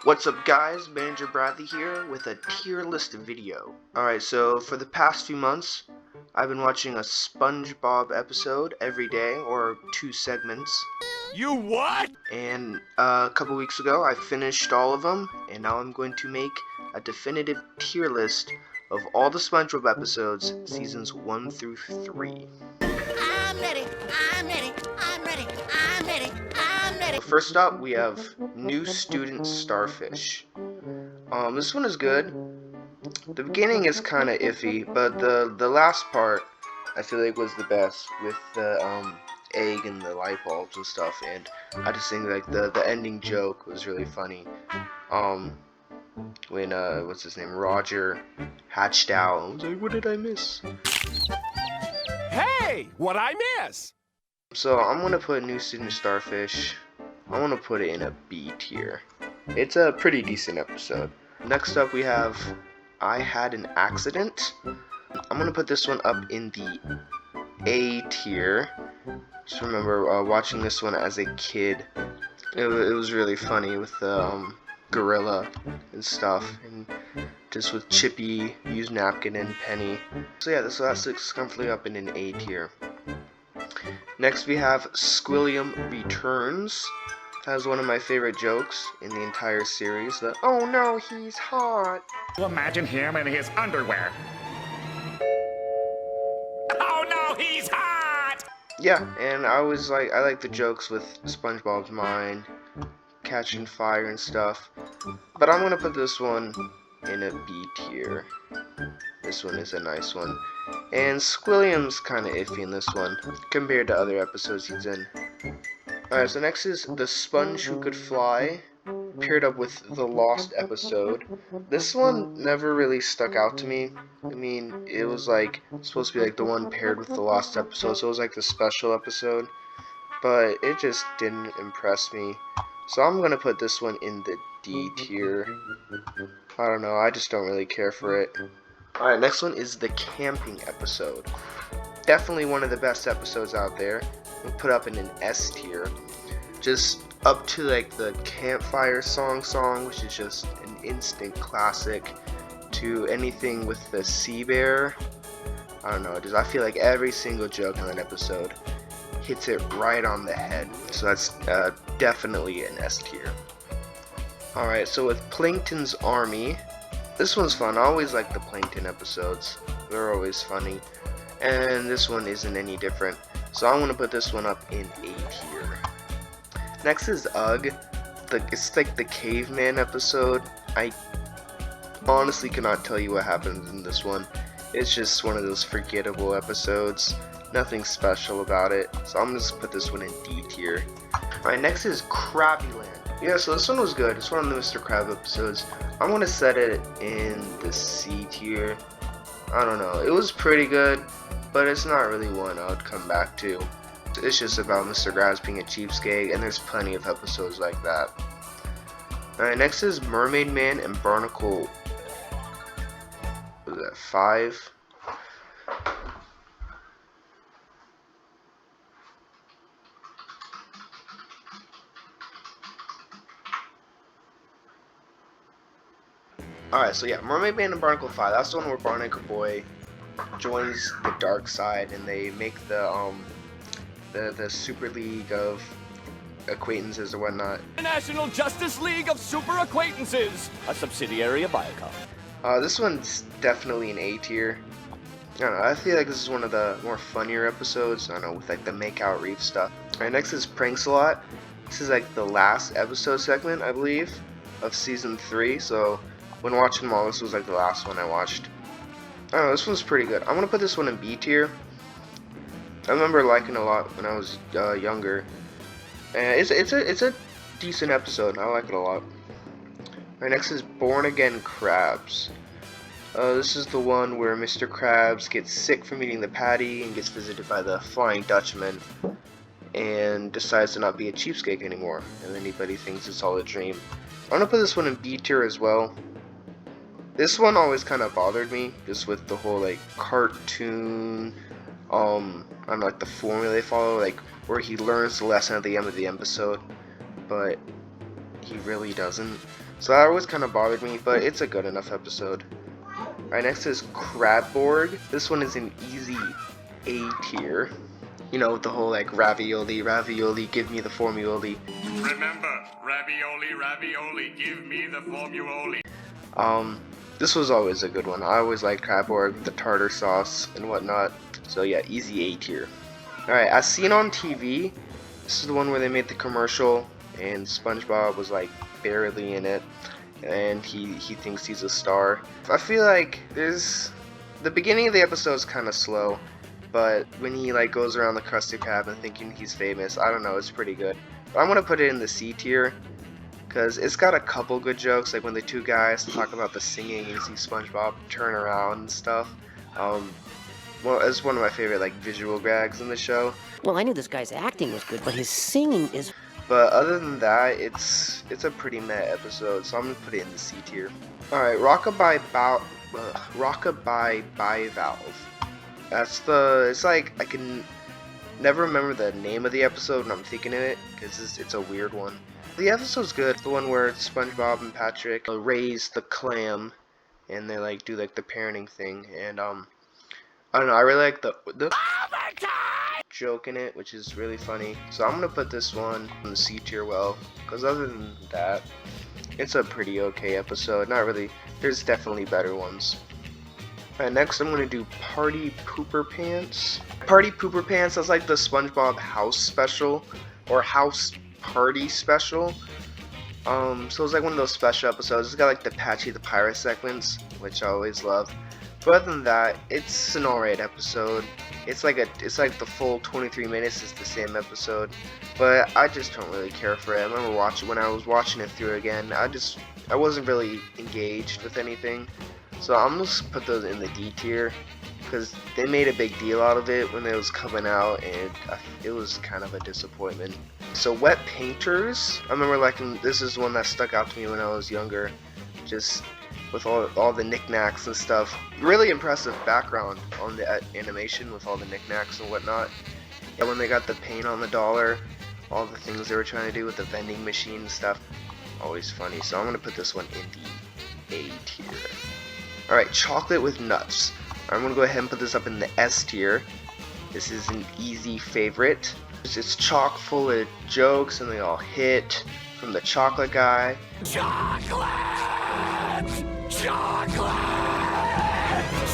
What's up guys, Manager Bradley here with a tier list video. Alright, so for the past few months, I've been watching a Spongebob episode every day, or 2 segments. You what? And a couple weeks ago, I finished all of them, and now I'm going to make a definitive tier list of all the Spongebob episodes, seasons 1 through 3. I'm ready, I'm ready, I'm ready, I'm ready, I'm ready. First up, we have New Student Starfish. This one is good. The beginning is kind of iffy, but the last part I feel like was the best, with the egg and the light bulbs and stuff. And I just think like the ending joke was really funny. When what's his name, Roger, hatched out and was like, "What did I miss?" Hey, what I miss? So I'm gonna put New Student Starfish. I want to put it in a B tier. It's a pretty decent episode. Next up we have I Had an Accident. I'm gonna put this one up in the A tier. Just remember watching this one as a kid. It was really funny with the gorilla and stuff, and just with Chippy, Use Napkin, and Penny. So yeah, that sticks comfortably up in an A tier. Next we have Squilliam Returns. Has one of my favorite jokes in the entire series, the "Oh no, he's hot." Imagine him in his underwear. Oh no, he's hot! Yeah, and I like the jokes with SpongeBob's mind, catching fire and stuff. But I'm gonna put this one in a B tier. This one is a nice one. And Squilliam's kinda iffy in this one, compared to other episodes he's in. Alright, so next is The Sponge Who Could Fly, paired up with the Lost episode. This one never really stuck out to me. I mean, it was like supposed to be like the one paired with the Lost episode, so it was like the special episode. But it just didn't impress me. So I'm gonna put this one in the D tier. I don't know, I just don't really care for it. Alright, next one is the camping episode. Definitely one of the best episodes out there. We'll put up in an S tier. Just up to like the campfire song, which is just an instant classic, to anything with the sea bear. I don't know, I feel like every single joke in that episode hits it right on the head. So that's definitely an S tier. Alright, so with Plankton's Army, this one's fun. I always like the Plankton episodes. They're always funny. And this one isn't any different. So I'm going to put this one up in A tier. Next is Ugg. It's like the caveman episode. I honestly cannot tell you what happens in this one. It's just one of those forgettable episodes. Nothing special about it. So I'm just put this one in D tier. Alright, next is Krabbyland. Yeah, so this one was good. It's one of the Mr. Krab episodes. I'm going to set it in the C tier. I don't know. It was pretty good, but it's not really one I would come back to. It's just about Mr. Krabs being a cheapskate, and there's plenty of episodes like that. Alright, next is Mermaid Man and Barnacle. What was that, 5? Alright, so yeah, Mermaid Man and Barnacle 5. That's the one where Barnacle Boy joins the dark side, and they make the Super League of Acquaintances or whatnot. The National Justice League of Super Acquaintances, a subsidiary of Viacom. This one's definitely an A tier. I don't know, I feel like this is one of the more funnier episodes, I don't know, with like the Make-Out Reef stuff. Alright, next is Pranks-A-Lot. This is like the last episode segment, I believe, of season 3, so when watching them all, this was like the last one I watched. I don't know, this one's pretty good. I'm gonna put this one in B tier. I remember liking it a lot when I was younger, and it's a decent episode. I like it a lot. Alright, next is Born Again Crabs. This is the one where Mr. Krabs gets sick from eating the patty and gets visited by the Flying Dutchman, and decides to not be a cheapskate anymore, and anybody thinks it's all a dream. I'm gonna put this one in B tier as well. This one always kind of bothered me, just with the whole like cartoon, I don't know, like the formula they follow, like where he learns the lesson at the end of the episode, but he really doesn't. So that always kind of bothered me, but it's a good enough episode. Alright, next is Crabborg. This one is an easy A tier. You know, with the whole like ravioli, ravioli, give me the formuoli. Remember, ravioli, ravioli, give me the formuoli. This was always a good one. I always liked Crabborg, the tartar sauce and whatnot. So yeah, easy A tier. Alright, as seen on TV, this is the one where they made the commercial and SpongeBob was like barely in it and he thinks he's a star. I feel like the beginning of the episode is kind of slow, but when he like goes around the Krusty Krab and thinking he's famous, I don't know, it's pretty good. But I'm gonna put it in the C tier because it's got a couple good jokes, like when the two guys talk about the singing and see SpongeBob turn around and stuff. Well, it's one of my favorite like visual gags in the show. Well, I knew this guy's acting was good, but his singing is... But other than that, it's a pretty meh episode, so I'm gonna put it in the C tier. Alright, Rockabye Bivalve. It's like, I can never remember the name of the episode when I'm thinking of it, because it's a weird one. The episode's good, the one where SpongeBob and Patrick raise the clam, and they like do like the parenting thing, and I don't know, I really like the joke in it, which is really funny. So I'm gonna put this one in the C tier, well, because other than that, it's a pretty okay episode. Not really, there's definitely better ones. Alright, next I'm gonna do Party Pooper Pants. Party Pooper Pants, that's like the SpongeBob house special, or house party special. So it's like one of those special episodes. It's got like the Patchy the Pirate segments, which I always love. But other than that, it's an alright episode. It's like the full 23 minutes is the same episode, but I just don't really care for it. I remember when I was watching it through again, I wasn't really engaged with anything. So I'm just put those in the D tier because they made a big deal out of it when it was coming out, and it was kind of a disappointment. So Wet Painters, I remember liking, this is one that stuck out to me when I was younger, just with all the knickknacks and stuff. Really impressive background on the animation with all the knickknacks and whatnot. Yeah, when they got the paint on the dollar, all the things they were trying to do with the vending machine and stuff, always funny. So I'm gonna put this one in the A tier. Alright, Chocolate with Nuts. I'm gonna go ahead and put this up in the S tier. This is an easy favorite. It's chock full of jokes and they all hit, from the chocolate guy. Chocolate! Chocolate!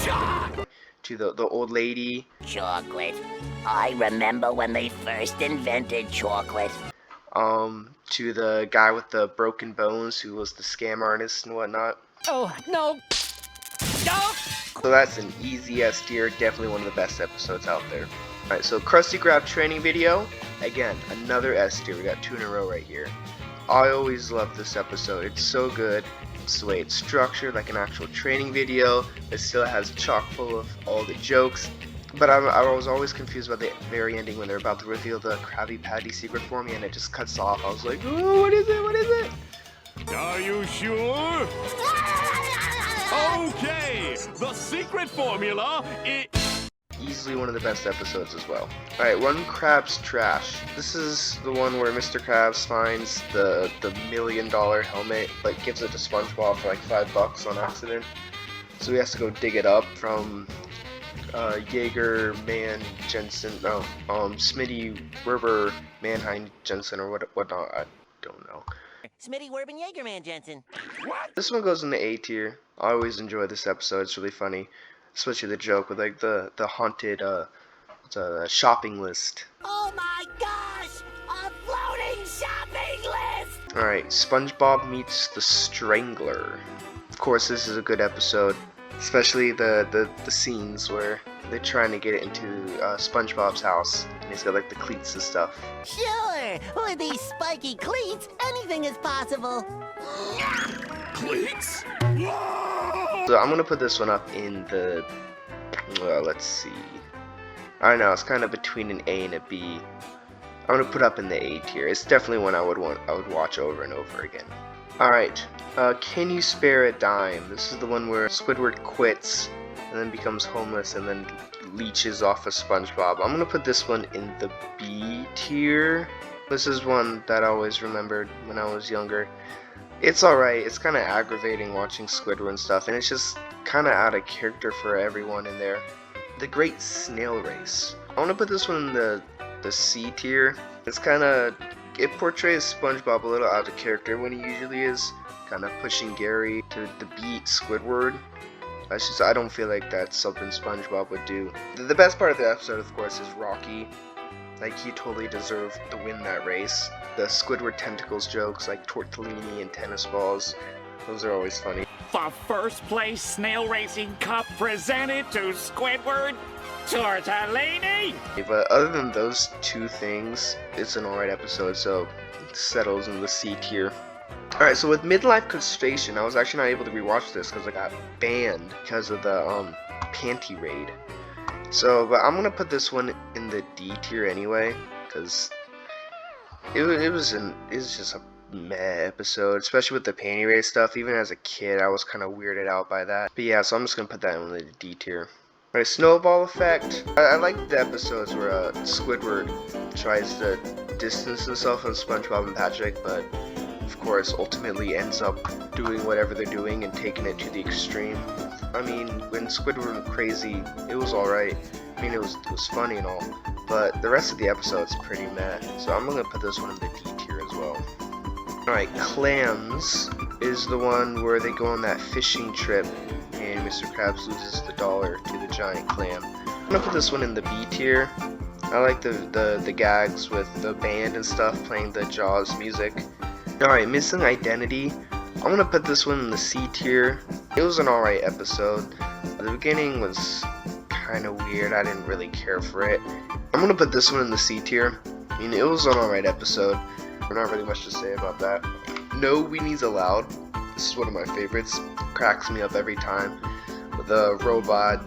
Chocolate! To the old lady. Chocolate. I remember when they first invented chocolate. To the guy with the broken bones who was the scam artist and whatnot. Oh, no! No! So that's an easy S tier, definitely one of the best episodes out there. Alright, so Krusty Krab training video, again, another S tier, we got 2 in a row right here. I always love this episode, it's so good. It's the way it's structured, like an actual training video. It still has chock full of all the jokes. But I was always confused about the very ending when they're about to reveal the Krabby Patty secret for me and it just cuts off. I was like, oh, what is it, what is it? Are you sure? Okay, the secret formula is... Easily one of the best episodes as well. Alright, Run Krabs Trash. This is the one where Mr. Krabs finds the $1 million helmet, but gives it to SpongeBob for like $5 on accident. So he has to go dig it up from Jaeger Man Jensen, no, Smitty Werber Mannheim Jensen or whatnot, I don't know. Smitty Werben Jaegerman Jensen. This one goes in the A tier. I always enjoy this episode, it's really funny. Especially the joke with like the haunted shopping list. Oh my gosh! A floating shopping list! Alright, SpongeBob meets the Strangler. Of course, this is a good episode. Especially the scenes where they're trying to get it into SpongeBob's house. And he's got like the cleats and stuff. Sure! With these spiky cleats, anything is possible. Cleats? So I'm gonna put this one up in the, well, let's see. I don't know, it's kind of between an A and a B. I'm gonna put up in the A tier. It's definitely one I would watch over and over again. Alright, Can You Spare a Dime? This is the one where Squidward quits and then becomes homeless and then leeches off of SpongeBob. I'm gonna put this one in the B tier. This is one that I always remembered when I was younger. It's alright, it's kind of aggravating watching Squidward and stuff, and it's just kind of out of character for everyone in there. The Great Snail Race. I want to put this one in the C tier. It's kind of, it portrays SpongeBob a little out of character when he usually is, kind of pushing Gary to beat Squidward. That's just, I don't feel like that's something SpongeBob would do. The best part of the episode, of course, is Rocky. Like, he totally deserved to win that race. The Squidward tentacles jokes, like tortellini and tennis balls, those are always funny. The first place snail racing cup presented to Squidward, tortellini! But other than those two things, it's an alright episode, so it settles in the C tier. Alright, so with Midlife Castration, I was actually not able to rewatch this because I got banned because of the panty raid. So, but I'm gonna put this one in the D tier anyway, because it was just a meh episode, especially with the panty raid stuff. Even as a kid, I was kind of weirded out by that. But yeah, so I'm just gonna put that in the D tier. Alright, Snowball Effect. I like the episodes where Squidward tries to distance himself from SpongeBob and Patrick, but of course ultimately ends up doing whatever they're doing and taking it to the extreme. I mean, when Squidward went crazy, it was alright. I mean, it was funny and all, but the rest of the episode's pretty meh, so I'm gonna put this one in the D tier as well. Alright, Clams is the one where they go on that fishing trip and Mr. Krabs loses the dollar to the giant clam. I'm gonna put this one in the B tier. I like the gags with the band and stuff playing the Jaws music. Alright, Missing Identity. I'm gonna put this one in the C tier. It was an alright episode. The beginning was kind of weird. I didn't really care for it. I'm gonna put this one in the C tier. I mean, it was an alright episode. Not really much to say about that. No Weenies Allowed. This is one of my favorites. Cracks me up every time. With the robot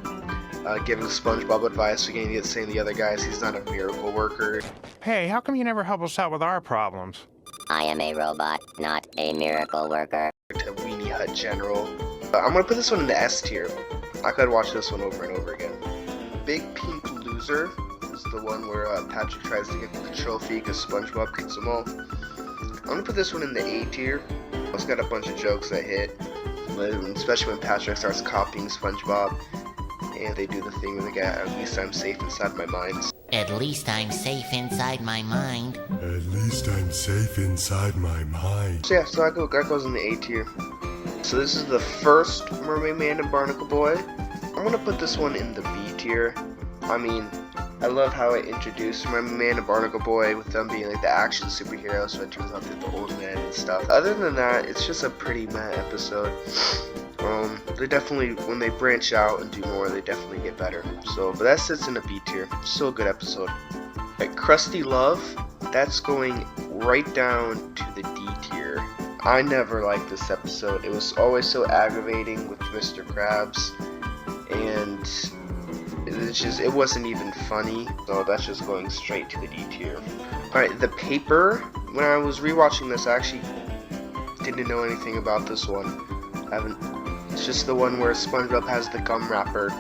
giving SpongeBob advice again, saying the other guys he's not a miracle worker. Hey, how come you never help us out with our problems? I am a robot, not a miracle worker. To Weenie Hut General. I'm gonna put this one in the S tier. I could watch this one over and over again. Big Pink Loser is the one where Patrick tries to get the trophy because SpongeBob kicks them all. I'm gonna put this one in the A tier. It's got a bunch of jokes that hit, especially when Patrick starts copying SpongeBob and they do the thing where they get, at least I'm safe inside my mind. At least I'm safe inside my mind. At least I'm safe inside my mind. So yeah, so that goes in the A tier. So this is the first Mermaid Man and Barnacle Boy. I'm gonna put this one in the B tier. I mean, I love how it introduced Mermaid Man and Barnacle Boy with them being like the action superheroes, so it turns out they're the old men and stuff. Other than that, it's just a pretty meh episode. They definitely, when they branch out and do more, they definitely get better. So, but that sits in a B tier. Still a good episode. Alright, Krusty Love, that's going right down to the D tier. I never liked this episode. It was always so aggravating with Mr. Krabs, and it wasn't even funny. So that's just going straight to the D tier. Alright, The Paper. When I was rewatching this, I actually didn't know anything about this one. It's just the one where SpongeBob has the gum wrapper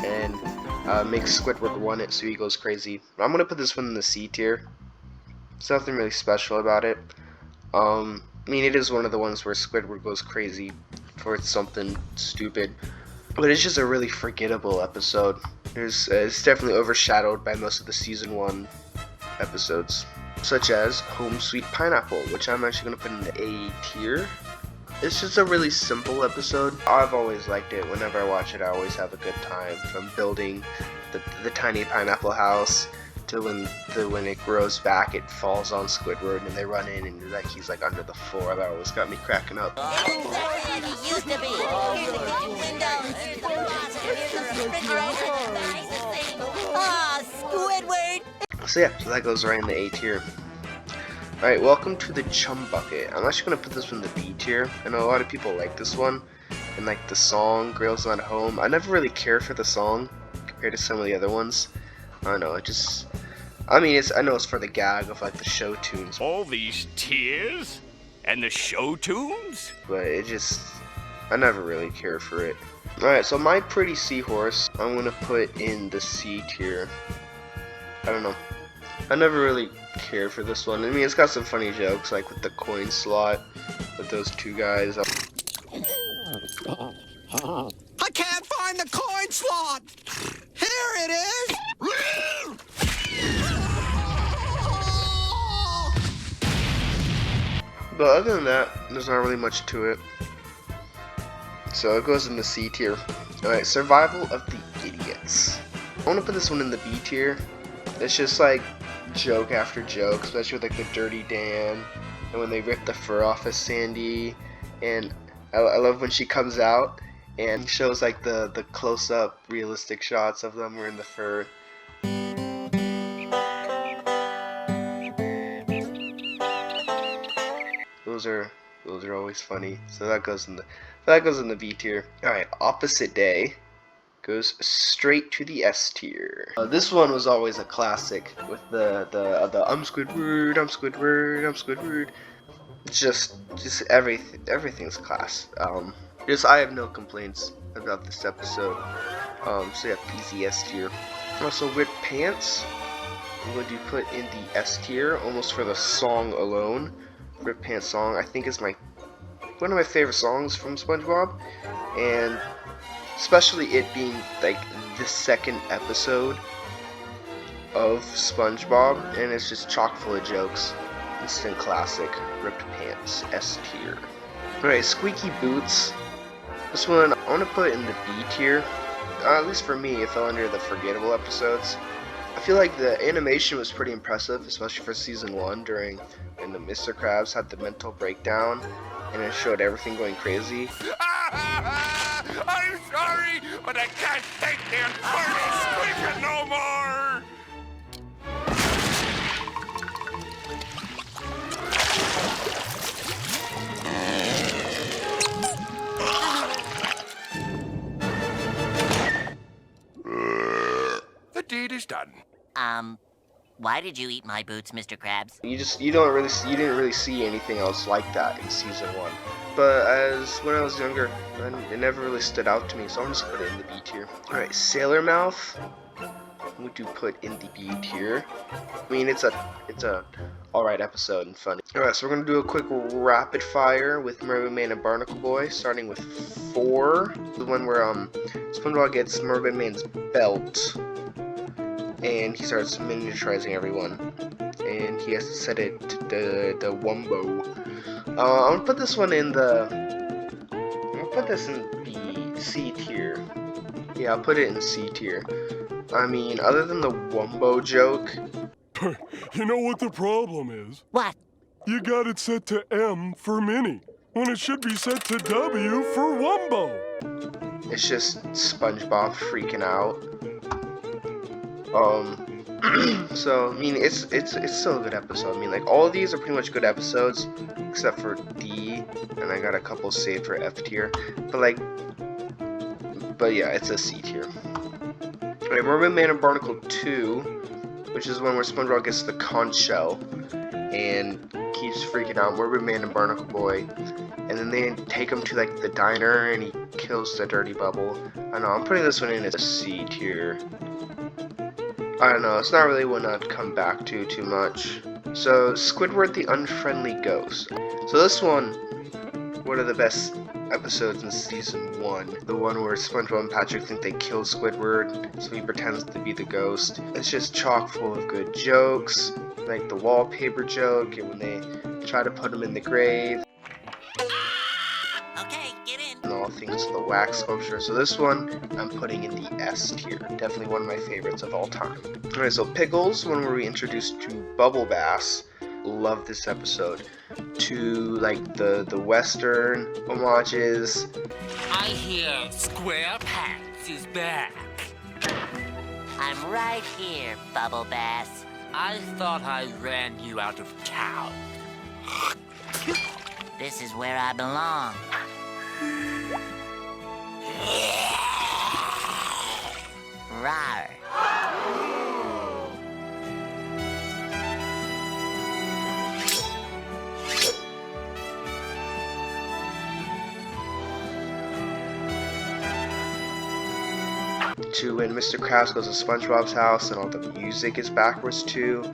and makes Squidward want it, so he goes crazy. I'm gonna put this one in the C tier. There's nothing really special about it. I mean, it is one of the ones where Squidward goes crazy for something stupid, but it's just a really forgettable episode. It's definitely overshadowed by most of the season 1 episodes, such as Home Sweet Pineapple, which I'm actually gonna put in the A tier. It's just a really simple episode. I've always liked it. Whenever I watch it, I always have a good time. From building the tiny pineapple house to when it grows back, it falls on Squidward and they run in and he's like under the floor. That always got me cracking up. Here's the used to be. Here's the golden windows. Here's the closet. Here's the refrigerator. The nicest thing. Aw, Squidward. So yeah, so that goes right in the A tier. Alright, welcome to the Chum Bucket. I'm actually going to put this one in the B tier. I know a lot of people like this one, and like the song, Girls Not Home. I never really cared for the song, compared to some of the other ones. I don't know, I know it's for the gag of like the show tunes. All these tears? And the show tunes? But I never really cared for it. Alright, so My Pretty Seahorse, I'm going to put in the C tier. I don't know. I never really cared for this one. I mean, it's got some funny jokes, like with the coin slot, with those two guys. I can't find the coin slot! Here it is! But other than that, there's not really much to it. So it goes in the C tier. Alright, Survival of the Idiots. I want to put this one in the B tier. It's just like joke after joke, especially with like the Dirty Dan, and when they rip the fur off of Sandy, and I love when she comes out and shows like the close-up realistic shots of them wearing the fur. Those are always funny. So that goes in the B tier. All right, Opposite Day goes straight to the S tier. This one was always a classic with the I'm Squidward, I'm Squidward, I'm Squidward. Just everything's class. I have no complaints about this episode. So yeah, easy S tier. Also, Ripped Pants, I'm going to put in the S tier almost for the song alone. Ripped Pants song, I think, is one of my favorite songs from SpongeBob, and especially it being like the second episode of SpongeBob, and it's just chock full of jokes. Instant classic. Ripped Pants, S tier. Alright, Squeaky Boots. This one I want to put in the B tier. At least for me, it fell under the forgettable episodes. I feel like the animation was pretty impressive, especially for season 1, when the Mr. Krabs had the mental breakdown and it showed everything going crazy. I'm sorry, but I can't take the infernal squeaking no more! The deed is done. Why did you eat my boots, Mr. Krabs? You didn't really see anything else like that in season 1. But when I was younger, it never really stood out to me, so I'm just put it in the B tier. Alright, Sailor Mouth, we do put in the B tier. I mean, it's a alright episode and funny. Alright, so we're gonna do a quick rapid fire with Mermaid Man and Barnacle Boy, starting with 4. The one where SpongeBob gets Mermaid Man's belt, and he starts miniaturizing everyone, and he has to set it to the Wumbo. I'm gonna put this one in the C tier. Yeah, I'll put it in C tier. I mean, other than the Wumbo joke. You know what the problem is? What? You got it set to M for Minnie, when it should be set to W for Wumbo. It's just SpongeBob freaking out. So I mean, it's still a good episode. I mean, like, all of these are pretty much good episodes except for D, and I got a couple saved for F tier. But yeah, it's a C tier. Alright, Mermaid Man and Barnacle 2, which is one where SpongeBob gets the conch shell and keeps freaking out Mermaid Man and Barnacle Boy, and then they take him to like the diner and he kills the Dirty Bubble. I know, I'm putting this one in as a C tier. I don't know, it's not really one I'd come back to too much. So, Squidward the Unfriendly Ghost. So this one of the best episodes in season 1. The one where SpongeBob and Patrick think they killed Squidward, so he pretends to be the ghost. It's just chock full of good jokes, like the wallpaper joke, and when they try to put him in the grave. Okay, get in. And all things to the wax sculpture. So this one, I'm putting in the S tier. Definitely one of my favorites of all time. Alright, so Pickles, one where we introduced to Bubble Bass. Love this episode. To like the Western homages. I hear Squarepants is back. I'm right here, Bubble Bass. I thought I ran you out of town. This is where I belong. Rawr. To when Mr. Krabs goes to SpongeBob's house and all the music is backwards too.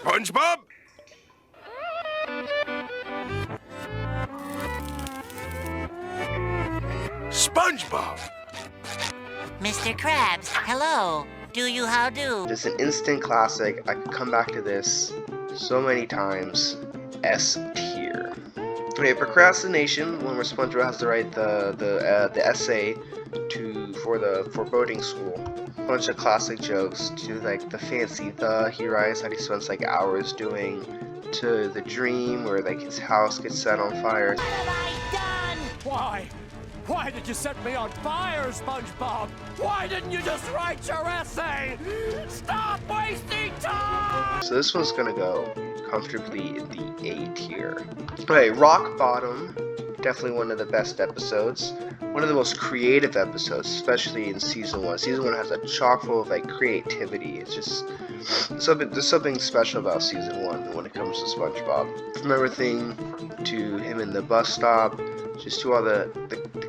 SpongeBob? SpongeBob! Mr. Krabs, hello. Do you how do? It's an instant classic. I could come back to this so many times. S tier. Okay, procrastination, when where SpongeBob has to write the essay for boarding school. A bunch of classic jokes to like the fancy he writes that he spends like hours doing, to the dream where like his house gets set on fire. What have I done? Why? Why did you set me on fire, SpongeBob? Why didn't you just write your essay? Stop wasting time! So this one's gonna go comfortably in the A tier. Okay, Rock Bottom, definitely one of the best episodes. One of the most creative episodes, especially in season 1. Season 1 has a chock full of like creativity. It's just there's something special about season 1 when it comes to SpongeBob. From everything to him in the bus stop, just to all the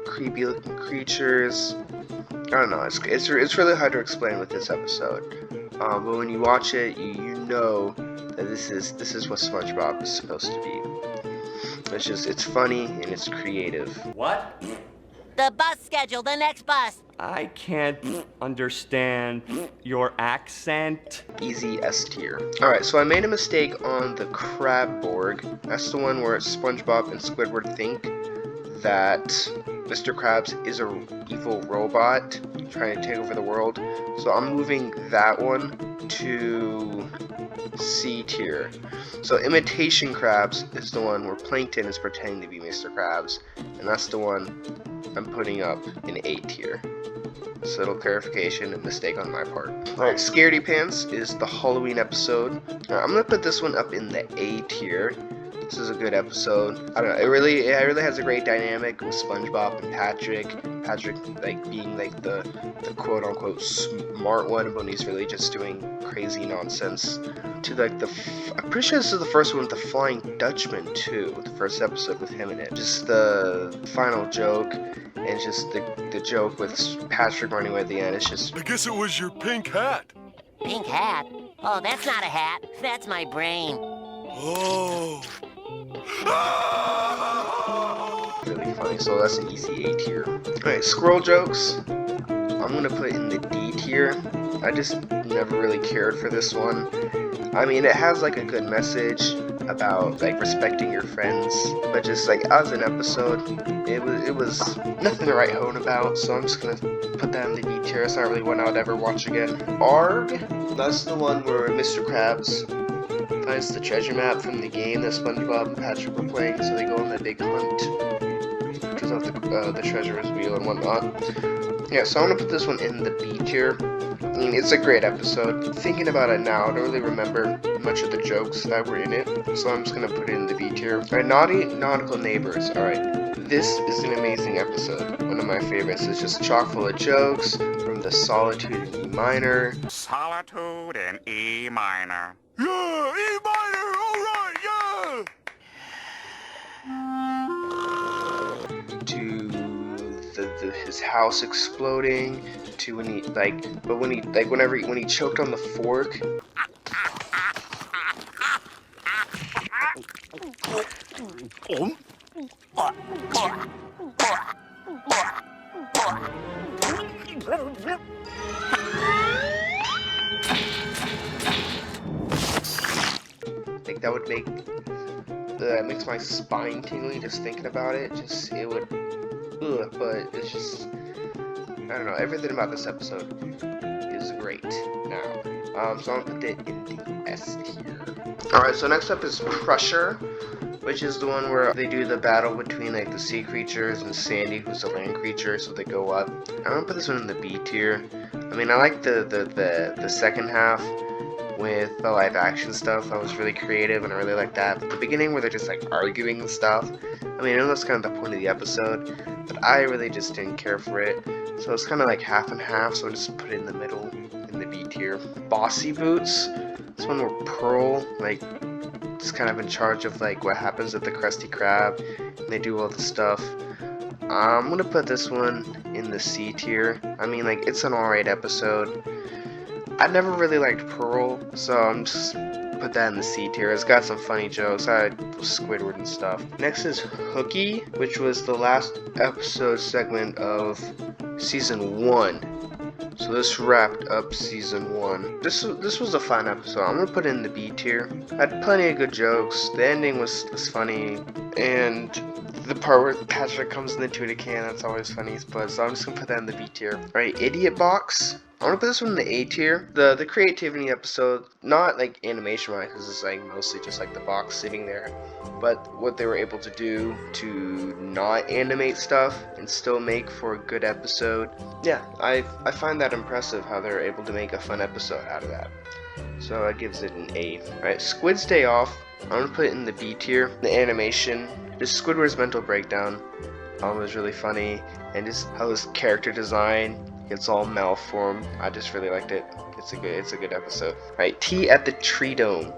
creepy looking creatures. I don't know. It's really hard to explain with this episode. But when you watch it, you know that this is what SpongeBob is supposed to be. It's funny and it's creative. What? The bus schedule, the next bus. I can't understand your accent. Easy S tier. Alright, so I made a mistake on the Crab Borg. That's the one where SpongeBob and Squidward think that Mr. Krabs is a evil robot trying to take over the world. So I'm moving that one to C tier. So Imitation Krabs is the one where Plankton is pretending to be Mr. Krabs, and that's the one I'm putting up in A tier. So little clarification and mistake on my part. Alright, Scaredy Pants is the Halloween episode. I'm gonna put this one up in the A tier. This is a good episode. I don't know, it really has a great dynamic with SpongeBob and Patrick. Patrick like being like the quote unquote smart one when he's really just doing crazy nonsense. To like I'm pretty sure this is the first one with the Flying Dutchman too. The first episode with him in it. Just the final joke and just the joke with Patrick running away at the end. It's just. I guess it was your pink hat. Pink hat? Oh, that's not a hat. That's my brain. Oh. Really funny, so that's an easy A tier. Alright, squirrel jokes. I'm gonna put in the D tier. I just never really cared for this one. I mean, it has like a good message about like respecting your friends, but just like as an episode, it was nothing to write home about. So I'm just gonna put that in the D tier. It's not really one I would ever watch again. Arg, that's the one where Mr. Krabs finds the treasure map from the game that SpongeBob and Patrick were playing, so they go on that big hunt because of the treasure is real and whatnot. Yeah, so I'm gonna put this one in the B tier. I mean, it's a great episode. Thinking about it now, I don't really remember much of the jokes that were in it, so I'm just gonna put it in the B tier. Alright, Naughty Nautical Neighbors. Alright, this is an amazing episode. One of my favorites. It's just chock full of jokes from the Solitude in E minor. Solitude in E minor. Yeah, E minor, alright, yeah! To his house exploding, to when he when he choked on the fork. Like that would makes my spine tingly just thinking about it. Just it would. But it's just, I don't know, everything about this episode is great now. So I'm gonna put it in the S tier. Alright, so next up is Crusher, which is the one where they do the battle between like the sea creatures and Sandy, who's a land creature, so they go up. I'm gonna put this one in the B tier. I mean, I like the second half with the live action stuff. That was really creative and I really like that. But the beginning where they're just like arguing and stuff, I mean, I know that's kind of the point of the episode, but I really just didn't care for it. So it's kind of like half and half, so I just put it in the middle, in the B tier. Bossy Boots, this one where Pearl, like, is kind of in charge of like what happens at the Krusty Krab, and they do all the stuff. I'm gonna put this one in the C tier. I mean, like, it's an alright episode. I never really liked Pearl, so I'm just put that in the C tier. It's got some funny jokes. I like Squidward and stuff. Next is Hooky, which was the last episode segment of season 1. So this wrapped up season 1. This was a fun episode. I'm gonna put it in the B tier. Had plenty of good jokes. The ending was funny, and the part where Patrick comes into the can, that's always funny. But so I'm just gonna put that in the B tier. Alright, Idiot Box. I'm gonna put this one in the A tier. The creativity episode, not like animation wise, because it's like mostly just like the box sitting there, but what they were able to do to not animate stuff and still make for a good episode. Yeah, I find that impressive how they're able to make a fun episode out of that. So that gives it an A. Alright, Squid's Day Off. I'm gonna put it in the B tier. The animation, just Squidward's mental breakdown, was really funny, and just how his character design. It's all malformed. I just really liked it. It's a good episode. Alright, Tea at the Tree Dome.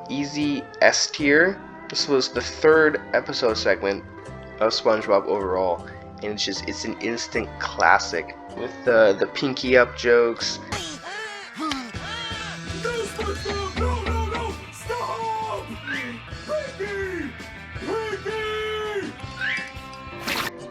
Easy S tier. This was the 3rd episode segment of SpongeBob overall, and it's an instant classic with the pinky up jokes. No, SpongeBob! No, no, no! Stop! Pinky! Pinky!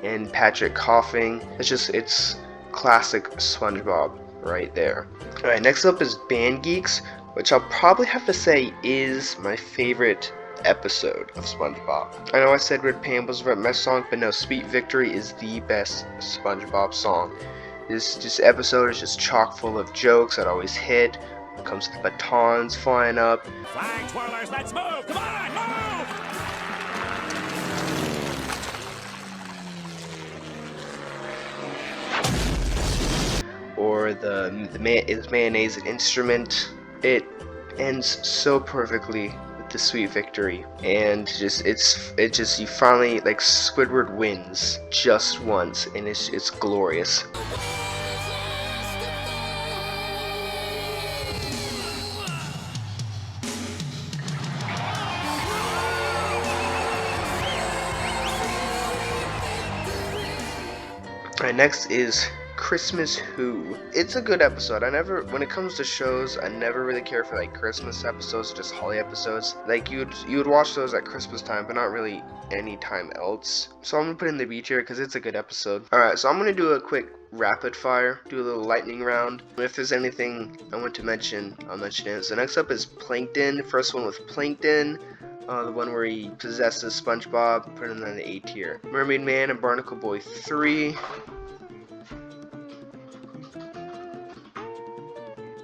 And Patrick coughing. It's classic SpongeBob right there. Alright, next up is Band Geeks, which I'll probably have to say is my favorite episode of SpongeBob. I know I said Red Pan was my best song, but no, Sweet Victory is the best SpongeBob song. This episode is just chock full of jokes that always hit. When it comes to the batons flying up. Flag twirlers, let's move! Come on, move! Or is mayonnaise an instrument? It ends so perfectly with the Sweet Victory, and you finally, like, Squidward wins just once, and it's glorious. Alright, next is Christmas Who. It's a good episode. When it comes to shows, I never really care for like Christmas episodes, just holiday episodes. Like you would watch those at Christmas time, but not really any time else. So I'm gonna put it in the B tier because it's a good episode. Alright, so I'm gonna do a quick rapid fire, do a little lightning round. If there's anything I want to mention, I'll mention it. So next up is Plankton. First one with Plankton. The one where he possesses SpongeBob, put it in the A tier. Mermaid Man and Barnacle Boy 3.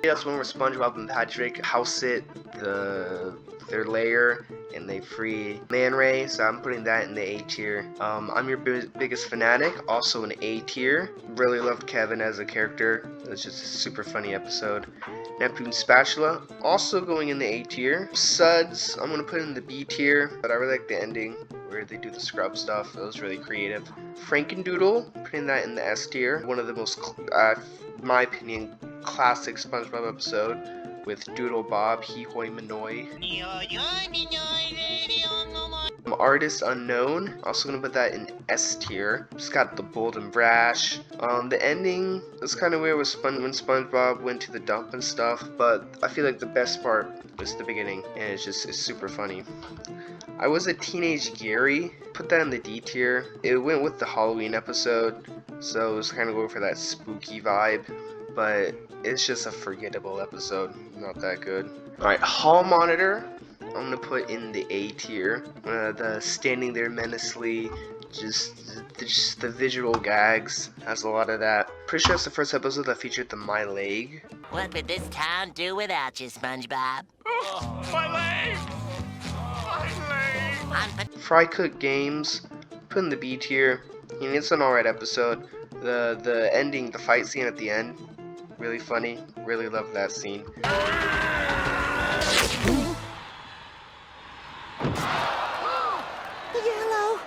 That's one where SpongeBob and Patrick house sit their lair and they free Man Ray, so I'm putting that in the A tier. I'm Your Biggest Fanatic, also an A tier. Really loved Kevin as a character. It's just a super funny episode. Neptune Spatula, also going in the A tier. Suds, I'm gonna put in the B tier, but I really like the ending where they do the scrub stuff. It was really creative. Frankendoodle, putting that in the S tier. One of the most, in my opinion, classic SpongeBob episode with Doodle Bob, Hee Hoy Manoy. Artist Unknown, also gonna put that in S tier. Just got the bold and brash. The ending was kind of weird when SpongeBob went to the dump and stuff, but I feel like the best part was the beginning, and it's super funny. I Was a Teenage Gary, put that in the D tier. It went with the Halloween episode, so it was kind of going for that spooky vibe, but it's just a forgettable episode, not that good. Alright, Hall Monitor, I'm gonna put in the A tier. The standing there menacingly, just the visual gags, has a lot of that. Pretty sure it's the first episode that featured the My Leg. What would this town do without you, SpongeBob? Oh, my leg! My leg! Fry Cook Games, put in the B tier. I mean, it's an alright episode. The ending, the fight scene at the end, really funny. Really love that scene. Yellow.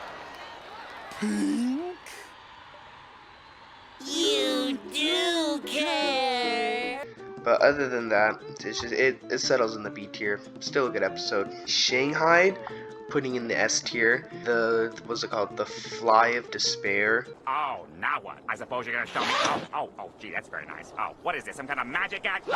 You do care. But other than that, it settles in the B tier. Still a good episode. Shanghai, putting in the S tier. What's it called? The Fly of Despair. Oh, now what? I suppose you're gonna show me. Oh, gee, that's very nice. Oh, what is this? Some kind of magic act?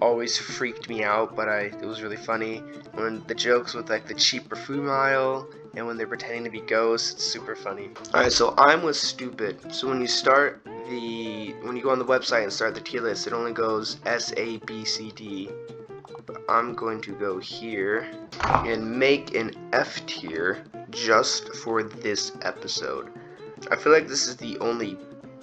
Always freaked me out, but it was really funny. When the jokes with like the cheaper food mile and when they're pretending to be ghosts, it's super funny. Alright, so I'm with stupid. So when you go on the website and start the tier list, it only goes S, A, B, C, D. But I'm going to go here and make an F tier just for this episode. I feel like this is the only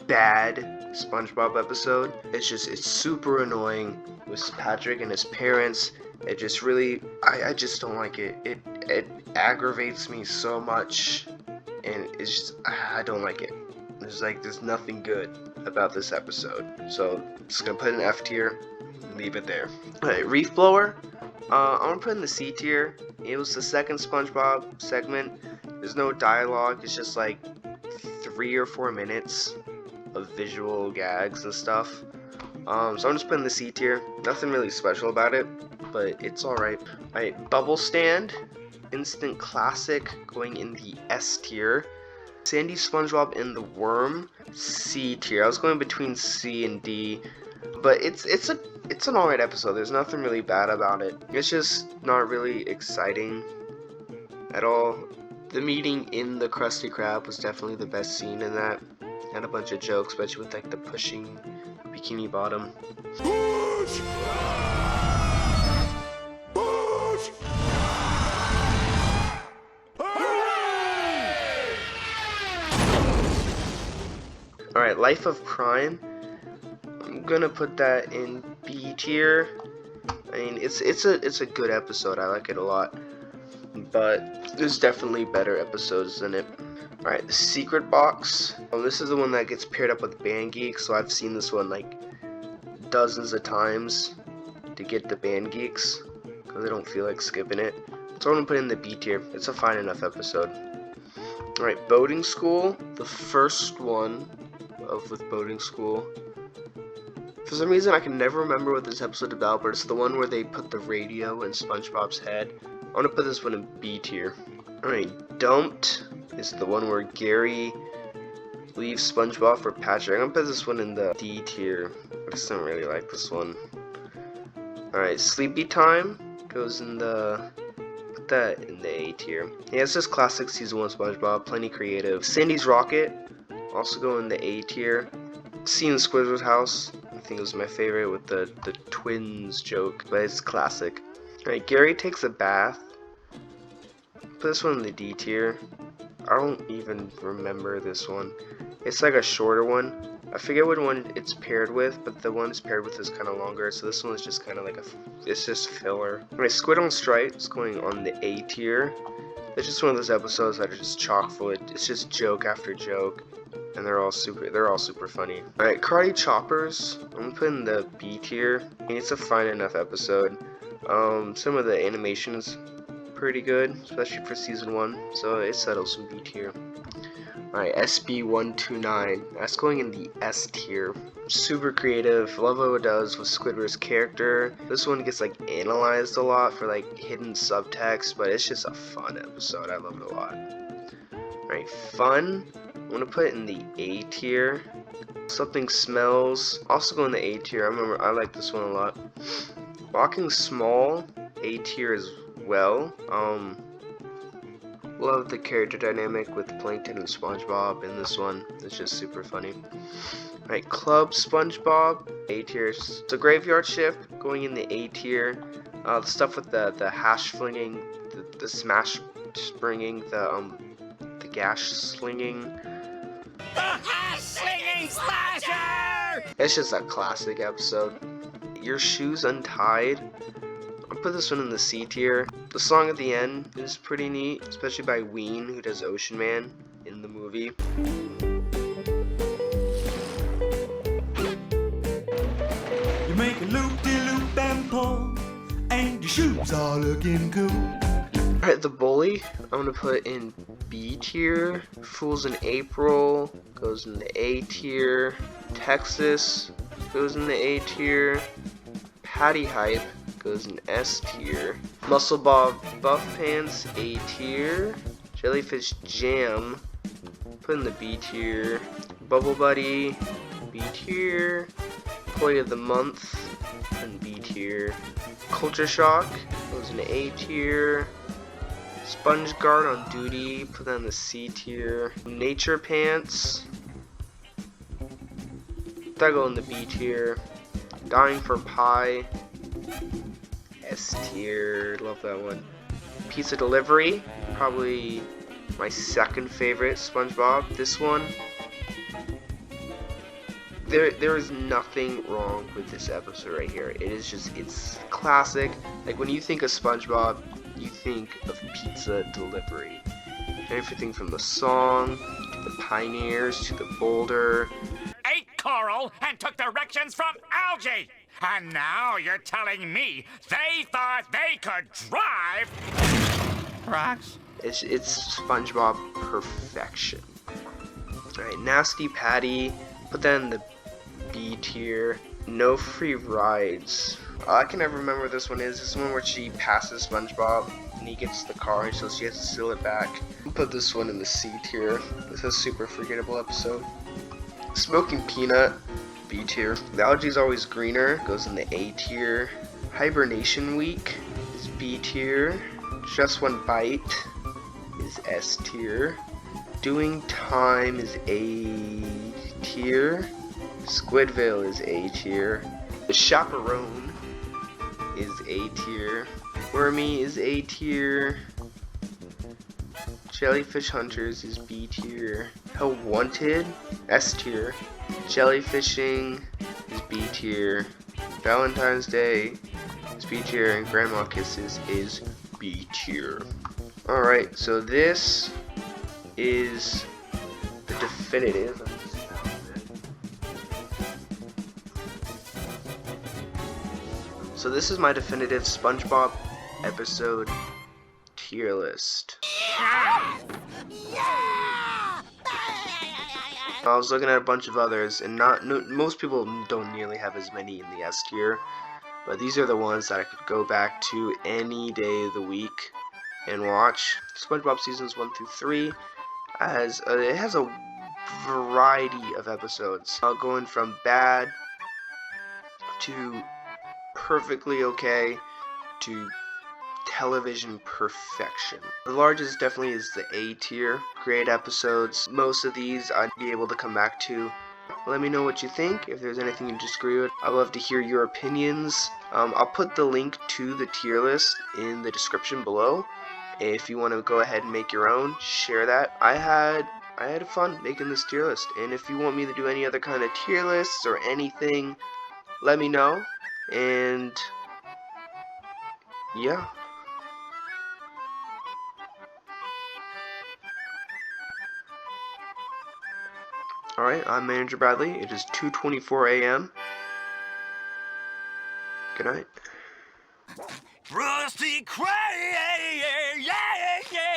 bad SpongeBob episode. It's super annoying with Patrick and his parents. It just really, I just don't like it. It aggravates me so much, and it's just, I don't like it. There's nothing good about this episode. So I'm just gonna put an F tier, leave it there. Alright, Reef Blower. I'm gonna put in the C tier. It was the second SpongeBob segment. There's no dialogue. It's just like 3 or 4 minutes of visual gags and stuff. So I'm just putting the C tier. Nothing really special about it, but it's alright. Alright, Bubble Stand, instant classic, going in the S tier. Sandy SpongeBob and the Worm, C tier. I was going between C and D, but it's an alright episode. There's nothing really bad about it. It's just not really exciting at all. The meeting in the Krusty Krab was definitely the best scene in that. Had a bunch of jokes, especially with like the pushing Bikini Bottom. Push! Push! Alright, Life of Crime. I'm gonna put that in B tier. I mean, it's a good episode. I like it a lot, but there's definitely better episodes than it. Alright, the Secret Box. This is the one that gets paired up with Band Geeks, so I've seen this one like dozens of times to get the Band Geeks, because I don't feel like skipping it. So I'm gonna put it in the B tier. It's a fine enough episode. Alright, Boating School. The first one with Boating School. For some reason I can never remember what this episode's about, but it's the one where they put the radio in SpongeBob's head. I want to put this one in B tier. Alright, Dumped is the one where Gary leaves SpongeBob for Patrick. I'm gonna put this one in the D tier. I just don't really like this one. Alright, Sleepy Time goes in the, put that in the A tier. Yeah, it's just classic season 1 SpongeBob, plenty creative. Sandy's Rocket, also go in the A tier. Scene in Squidward's house, I think it was my favorite with the twins joke, but it's classic. Alright, Gary Takes a Bath. Put this one in the D tier. I don't even remember this one. It's like a shorter one. I forget what one it's paired with, but the one it's paired with is kind of longer, so this one is just kind of like it's just filler. Alright, Squid on Stripes going on the A tier. It's just one of those episodes that are just chock full. It's just joke after joke, and they're all super funny. Alright, Karate Choppers. I'm gonna put in the B tier. I mean, it's a fine enough episode. Some of the animations pretty good, especially for season 1, so it settles in B tier. Alright, SB129. That's going in the S tier. Super creative. Love what it does with Squidward's character. This one gets like analyzed a lot for like hidden subtext, but it's just a fun episode. I love it a lot. Alright, Fun. I'm gonna put it in the A tier. Something Smells. Also go in the A tier. I like this one a lot. Walking Small. A tier as well. Love the character dynamic with Plankton and SpongeBob in this one. It's just super funny. Alright, Club SpongeBob, A tier. So Graveyard Shift going in the A tier. The stuff with the hash flinging, the smash springing, the gash slinging. The hash slinging slasher! It's just a classic episode. Your Shoes Untied. I'll put this one in the C tier. The song at the end is pretty neat, especially by Ween, who does Ocean Man in the movie. You make a loop-de-loop and pull, and your shoes are looking cool. Alright, The Bully, I'm gonna put in B tier. Fools in April goes in the A tier. Texas goes in the A tier. Patty Hype goes in S tier. Muscle Bob Buff Pants, A tier. Jellyfish Jam put in the B tier. Bubble Buddy, B tier. Toy of the Month, put in B tier. Culture Shock goes in A tier. Sponge Guard on Duty, put that in the C tier. Nature Pants, that go in the B tier. Dying for Pie, S tier, love that one. Pizza Delivery, probably my second favorite SpongeBob. This one, there is nothing wrong with this episode right here. It is just, it's classic. Like when you think of SpongeBob, you think of Pizza Delivery. Everything from the song, to the pioneers, to the boulder. Ate coral and took directions from algae. And now you're telling me they thought they could drive rocks? It's SpongeBob perfection. Alright, Nasty Patty, put that in the B tier. No Free Rides. I can never remember what this one is. This one where she passes SpongeBob and he gets the car, so she has to steal it back. I'll put this one in the C tier. This is a super forgettable episode. Smoking Peanut, B tier. The Algae's Always Greener goes in the A tier. Hibernation Week is B tier. Just One Bite is S tier. Doing Time is A tier. Squidville is A tier. The Chaperone is A tier. Wormy is A tier. Jellyfish Hunters is B tier. Hell Wanted, S tier. Jellyfishing is B tier. Valentine's Day is B tier, and Grandma Kisses is B tier. Alright, so this is the definitive. So this is my definitive SpongeBob episode tier list. I was looking at a bunch of others, and most people don't nearly have as many in the S tier, but these are the ones that I could go back to any day of the week and watch. SpongeBob seasons 1 through 3 it has a variety of episodes, going from bad to perfectly okay to television perfection. The largest definitely is the A tier. Great episodes. Most of these I'd be able to come back to. Let me know what you think. If there's anything you disagree with, I'd love to hear your opinions. I'll put the link to the tier list in the description below. If you want to go ahead and make your own, share that. I had fun making this tier list, and if you want me to do any other kind of tier lists or anything, let me know. And yeah. Alright, I'm Manager Bradley. It is 2:24 a.m. Good night. Rusty Cray, yeah, yeah, yeah.